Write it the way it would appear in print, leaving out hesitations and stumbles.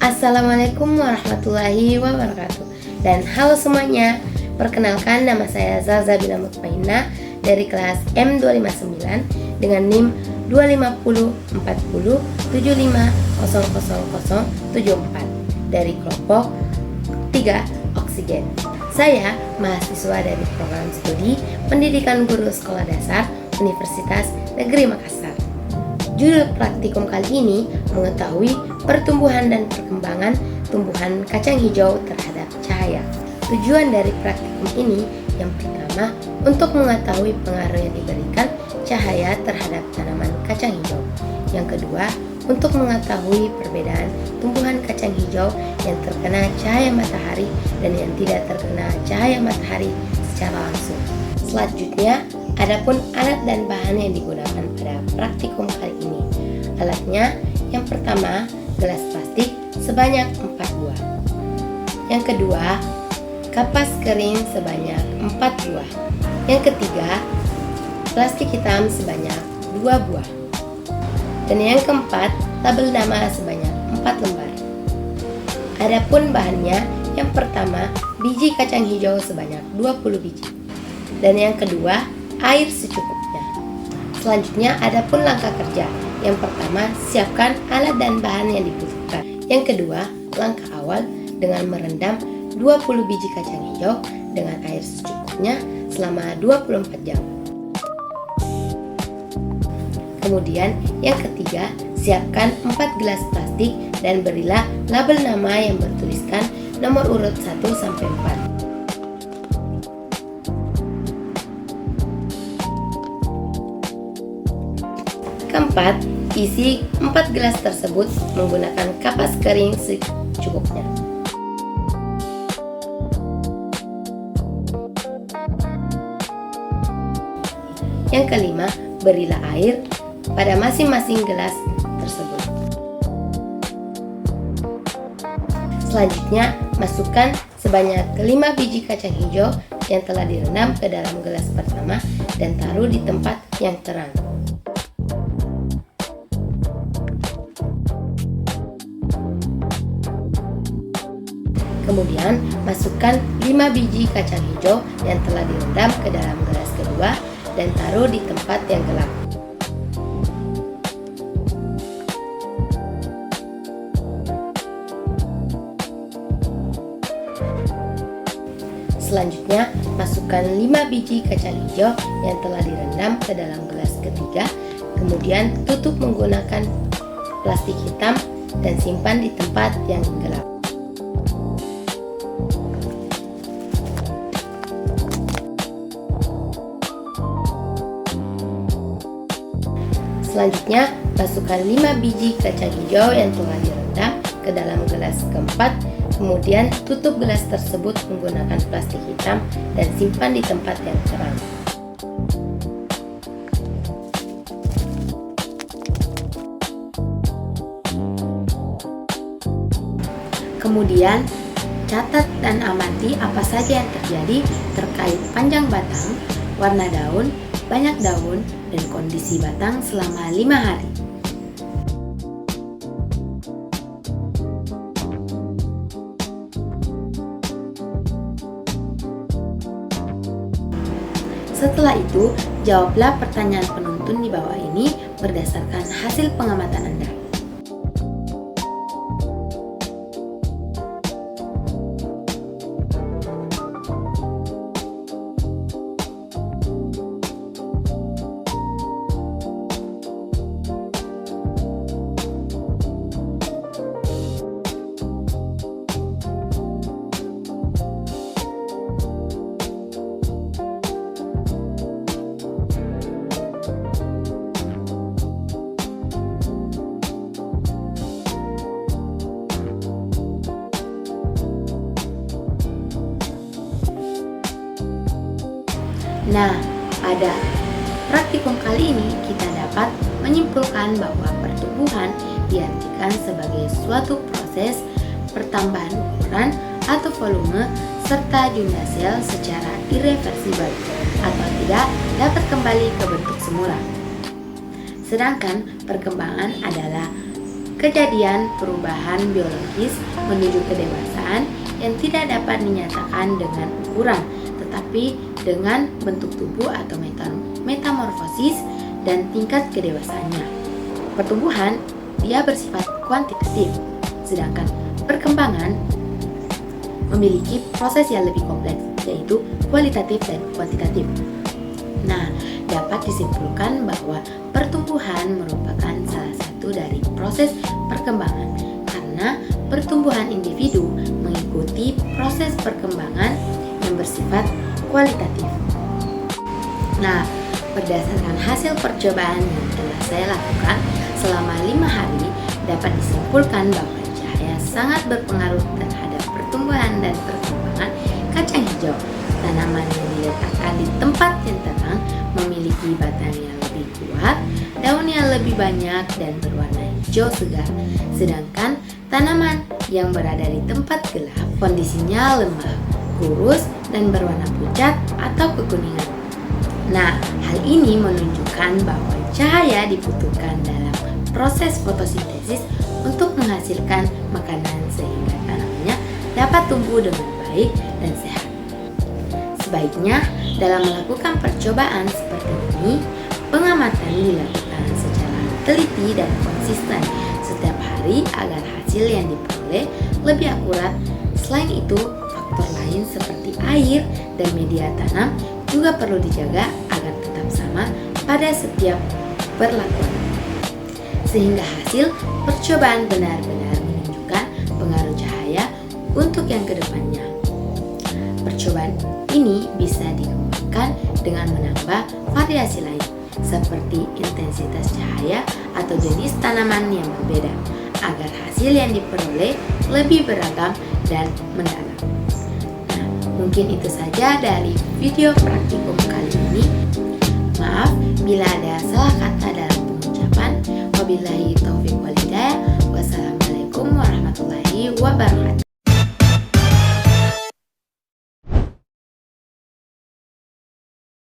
Assalamualaikum warahmatullahi wabarakatuh. Dan halo semuanya, perkenalkan nama saya Zalzabila Mutmainah dari kelas M259 dengan NIM 25040750074 dari kelompok 3 Oksigen. Saya mahasiswa dari program studi Pendidikan Guru Sekolah Dasar Universitas Negeri Makassar. Judul praktikum kali ini mengetahui pertumbuhan dan perkembangan tumbuhan kacang hijau terhadap cahaya. Tujuan dari praktikum ini yang pertama untuk mengetahui pengaruh yang diberikan cahaya terhadap tanaman kacang hijau. Yang kedua untuk mengetahui perbedaan tumbuhan kacang hijau yang terkena cahaya matahari dan yang tidak terkena cahaya matahari secara langsung. Selanjutnya, adapun alat dan bahan yang digunakan pada praktikum kali ini. Alatnya yang pertama, gelas plastik sebanyak 4 buah. Yang kedua, kapas kering sebanyak 4 buah. Yang ketiga, plastik hitam sebanyak 2 buah. Dan yang keempat, tabel nama sebanyak 4 lembar. Adapun bahannya, yang pertama, biji kacang hijau sebanyak 20 biji. Dan yang kedua, air secukupnya. Selanjutnya, adapun langkah kerja. Yang pertama, siapkan alat dan bahan yang dibutuhkan. Yang kedua, langkah awal dengan merendam 20 biji kacang hijau dengan air secukupnya selama 24 jam. Kemudian, yang ketiga, siapkan 4 gelas plastik dan berilah label nama yang bertuliskan nomor urut 1 sampai 4. Keempat, isi 4 gelas tersebut menggunakan kapas kering secukupnya. Yang kelima, berilah air pada masing-masing gelas tersebut. Selanjutnya, masukkan sebanyak 5 biji kacang hijau yang telah direndam ke dalam gelas pertama dan taruh di tempat yang terang. Kemudian, masukkan 5 biji kacang hijau yang telah direndam ke dalam gelas kedua dan taruh di tempat yang gelap. Selanjutnya, masukkan 5 biji kacang hijau yang telah direndam ke dalam gelas ketiga. Kemudian, tutup menggunakan plastik hitam dan simpan di tempat yang gelap. Selanjutnya, masukkan 5 biji kacang hijau yang telah direndam ke dalam gelas keempat. Kemudian, tutup gelas tersebut menggunakan plastik hitam dan simpan di tempat yang terang. Kemudian, catat dan amati apa saja yang terjadi terkait panjang batang, warna daun, banyak daun, dan kondisi batang selama 5 hari. Setelah itu, jawablah pertanyaan penuntun di bawah ini berdasarkan hasil pengamatan Anda. Nah, pada praktikum kali ini kita dapat menyimpulkan bahwa pertumbuhan diartikan sebagai suatu proses pertambahan ukuran atau volume serta jumlah sel secara irreversibel atau tidak dapat kembali ke bentuk semula. Sedangkan perkembangan adalah kejadian perubahan biologis menuju kedewasaan yang tidak dapat dinyatakan dengan ukuran, tetapi dengan bentuk tubuh atau metamorfosis dan tingkat kedewasaannya. Pertumbuhan dia bersifat kuantitatif, sedangkan perkembangan memiliki proses yang lebih kompleks, yaitu kualitatif dan kuantitatif. Nah, dapat disimpulkan bahwa pertumbuhan merupakan salah satu dari proses perkembangan, karena pertumbuhan individu mengikuti proses perkembangan yang bersifat kualitatif. Nah, berdasarkan hasil percobaan yang telah saya lakukan selama 5 hari, dapat disimpulkan bahwa cahaya sangat berpengaruh terhadap pertumbuhan dan perkembangan kacang hijau. Tanaman yang diletakkan di tempat yang terang memiliki batang yang lebih kuat, daun yang lebih banyak dan berwarna hijau segar. Sedangkan tanaman yang berada di tempat gelap kondisinya lemah, kurus, dan berwarna pucat atau kekuningan. Nah, hal ini menunjukkan bahwa cahaya dibutuhkan dalam proses fotosintesis untuk menghasilkan makanan sehingga tanamannya dapat tumbuh dengan baik dan sehat. Sebaiknya dalam melakukan percobaan seperti ini, pengamatan dilakukan secara teliti dan konsisten setiap hari agar hasil yang diperoleh lebih akurat. Selain itu, faktor lain seperti air dan media tanam juga perlu dijaga agar tetap sama pada setiap perlakuan, sehingga hasil percobaan benar-benar menunjukkan pengaruh cahaya untuk yang kedepannya. Percobaan ini bisa dikembangkan dengan menambah variasi lain, seperti intensitas cahaya atau jenis tanaman yang berbeda, agar hasil yang diperoleh lebih beragam dan mendalam. Nah, mungkin itu saja dari video praktikum kali ini. Maaf bila ada salah kata dalam pengucapan. Wabillahi taufiq wal hidayah. Wassalamualaikum warahmatullahi wabarakatuh.